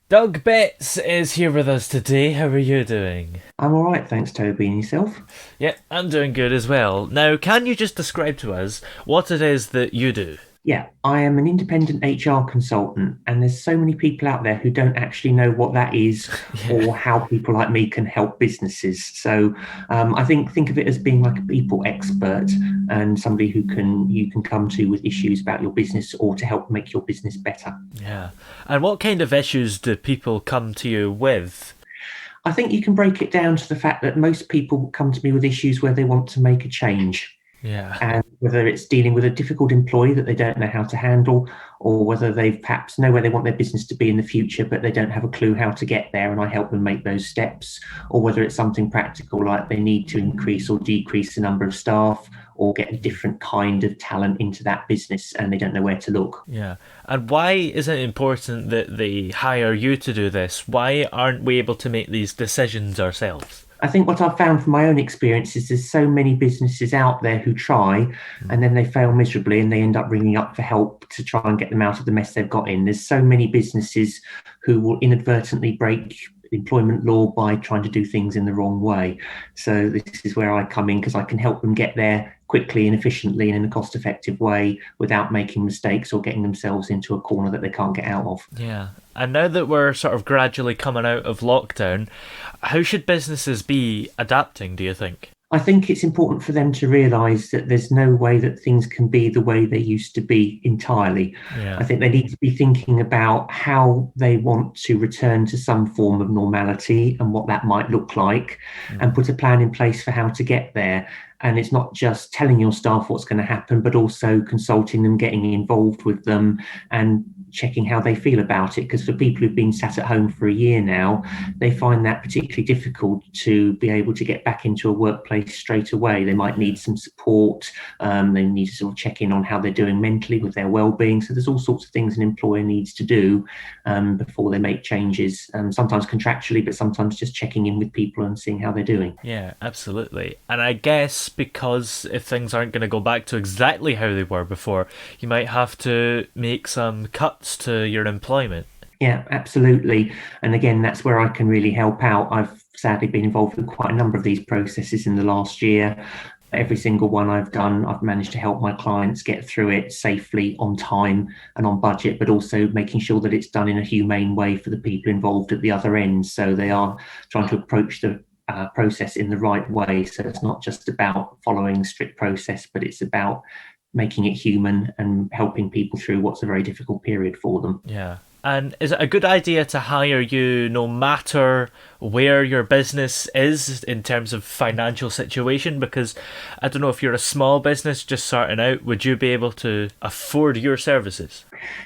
Doug Betts is here with us today. How are you doing? I'm all right, thanks, Toby. And yourself? Yeah, I'm doing good as well. Now, can you just describe to us what it is that you do? Yeah, I am an independent HR consultant, and there's so many people out there who don't actually know what that is Yeah, or how people like me can help businesses. So I think of it as being like a people expert and somebody who can you can come to with issues about your business or to help make your business better. yeah. And what kind of issues do people come to you with? I think you can break it down to the fact that most people come to me with issues where they want to make a change. Yeah, And whether it's dealing with a difficult employee that they don't know how to handle, or whether they perhaps know where they want their business to be in the future, but they don't have a clue how to get there, and I help them make those steps, or whether it's something practical like they need to increase or decrease the number of staff, or get a different kind of talent into that business, and they don't know where to look. yeah. And why is it important that they hire you to do this? Why aren't we able to make these decisions ourselves? I think what I've found from my own experience is there's so many businesses out there who try Mm. and then they fail miserably and they end up ringing up for help to try and get them out of the mess they've got in. There's so many businesses who will inadvertently break employment law by trying to do things in the wrong way. So this is where I come in because I can help them get there quickly and efficiently and in a cost effective way without making mistakes or getting themselves into a corner that they can't get out of. Yeah. And now that we're sort of gradually coming out of lockdown, how should businesses be adapting, do you think? I think it's important for them to realise that there's no way that things can be the way they used to be entirely. I Yeah. think they need to be thinking about how they want to return to some form of normality and what that might look like, and Mm. put a plan in place for how to get there. And it's not just telling your staff what's going to happen, but also consulting them, getting involved with them, and checking how they feel about it. Because for people who've been sat at home for a year now, they find that particularly difficult to be able to get back into a workplace straight away. They might Yeah. need some support. They need to sort of check in on how they're doing mentally with their well-being. So there's all sorts of things an employer needs to do before they make changes. Sometimes contractually, but sometimes just checking in with people and seeing how they're doing. Yeah, absolutely. And I guess because if things aren't going to go back to exactly how they were before, you might have to make some cuts to your employment. Yeah, absolutely. And again, that's where I can really help out. I've sadly been involved with quite a number of these processes in the last year. Every single one I've done, I've managed to help my clients get through it safely, on time, and on budget, but also making sure that it's done in a humane way for the people involved at the other end. So they are trying to approach the process in the right way. So it's not just about following strict process, but it's about making it human and helping people through what's a very difficult period for them. Yeah. And is it a good idea to hire you no matter where your business is in terms of financial situation? Because I don't know if you're a small business just starting out, would you be able to afford your services?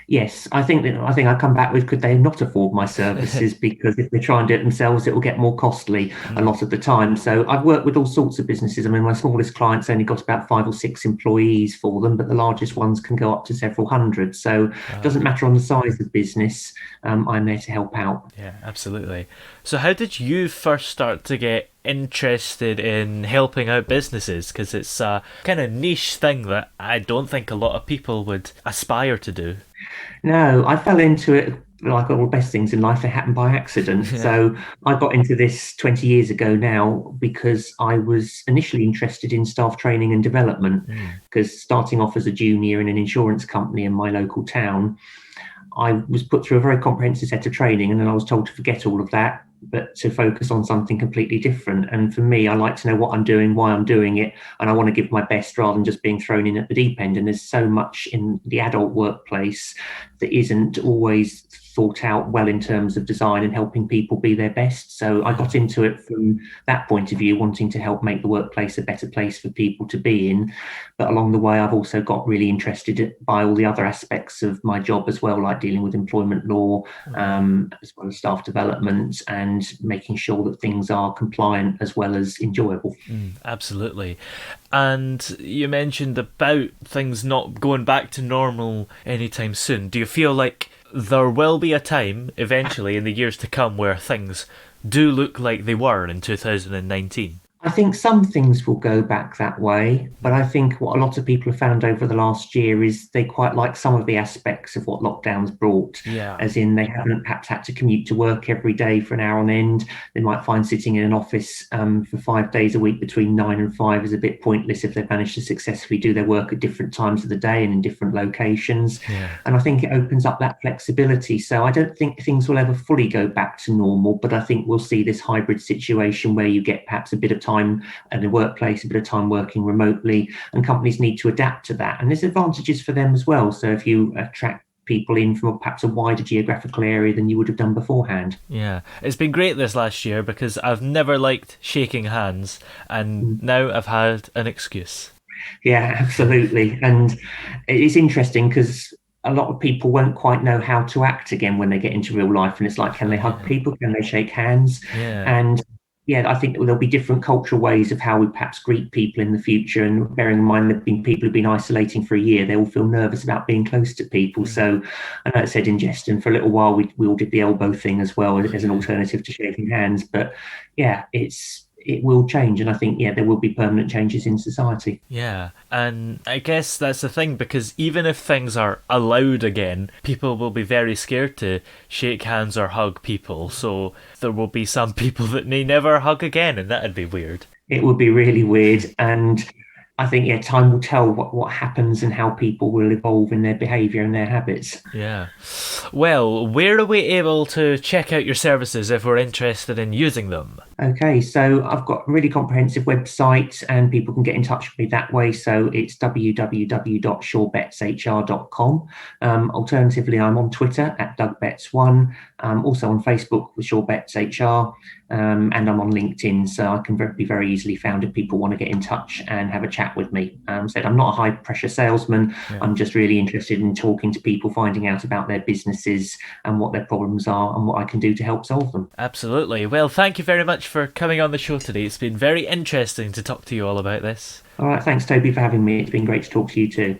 Yes, I think I come back with could they not afford my services, because if they try and do it themselves, it will get more costly a Mm. lot of the time. So I've worked with all sorts of businesses. I mean, my smallest clients only got about 5 or 6 employees for them, but the largest ones can go up to several hundred. So it Wow. doesn't matter on the size of business. I'm there to help out. Yeah, absolutely. So, how did you first start to get interested in helping out businesses? Because it's a kind of niche thing that I don't think a lot of people would aspire to do. No, I fell into it like all the best things in life, they happen by accident. Yeah. So I got into this 20 years ago now because I was initially interested in staff training and development. Mm. Because starting off as a junior in an insurance company in my local town, I was put through a very comprehensive set of training, and then I was told to forget all of that, but to focus on something completely different. And for me, I like to know what I'm doing, why I'm doing it, and I want to give my best rather than just being thrown in at the deep end. And there's so much in the adult workplace that isn't always thought out well in terms of design and helping people be their best. So I Yeah. got into it from that point of view, wanting to help make the workplace a better place for people to be in. But along the way, I've also got really interested by all the other aspects of my job as well, like dealing with employment law, Wow. as well as staff development, and making sure that things are compliant as well as enjoyable. Mm, absolutely. And you mentioned about things not going back to normal anytime soon. Do you feel like there will be a time eventually in the years to come where things do look like they were in 2019? I think some things will go back that way, but I think what a lot of people have found over the last year is they quite like some of the aspects of what lockdowns brought, Yeah. as in they haven't perhaps had to commute to work every day for an hour on end. They might find sitting in an office for 5 days a week between 9 and 5 is a bit pointless if they've managed to successfully do their work at different times of the day and in different locations. Yeah. And I think it opens up that flexibility. So I don't think things will ever fully go back to normal, but I think we'll see this hybrid situation where you get perhaps a bit of time at the workplace, a bit of time working remotely, and companies need to adapt to that. And there's advantages for them as well. So if you attract people in from perhaps a wider geographical area than you would have done beforehand. Yeah, it's been great this last year because I've never liked shaking hands, and Mm. now I've had an excuse. Yeah, absolutely. And it's interesting because a lot of people won't quite know how to act again when they get into real life. And it's like, can they hug Yeah, people? Can they shake hands? yeah, And yeah, I think there'll be different cultural ways of how we perhaps greet people in the future. And bearing in mind there've been people who've been isolating for a year, they all feel nervous about being close to people. mm, So I know it said in jest, and for a little while we all did the elbow thing as well as an yeah. alternative to shaking hands. But yeah, it will change, and I think there will be permanent changes in society. Yeah, and I guess that's the thing because even if things are allowed again, people will be very scared to shake hands or hug people. So there will be some people that may never hug again, and that'd be weird. It would be really weird, and I think time will tell what happens and how people will evolve in their behaviour and their habits. Yeah. Well, where are we able to check out your services if we're interested in using them? Okay, so I've got a really comprehensive website and people can get in touch with me that way. So it's www.surebetshr.com. Alternatively, I'm on Twitter at DougBets1, also on Facebook with SureBetsHR, and I'm on LinkedIn. So I can be very easily found if people want to get in touch and have a chat with me. Said I'm not a high pressure salesman. Yeah. I'm just really interested in talking to people, finding out about their businesses and what their problems are and what I can do to help solve them. Absolutely. Well, thank you very much for coming on the show today. It's been very interesting to talk to you all about this. All right, thanks, Toby, for having me. It's been great to talk to you too.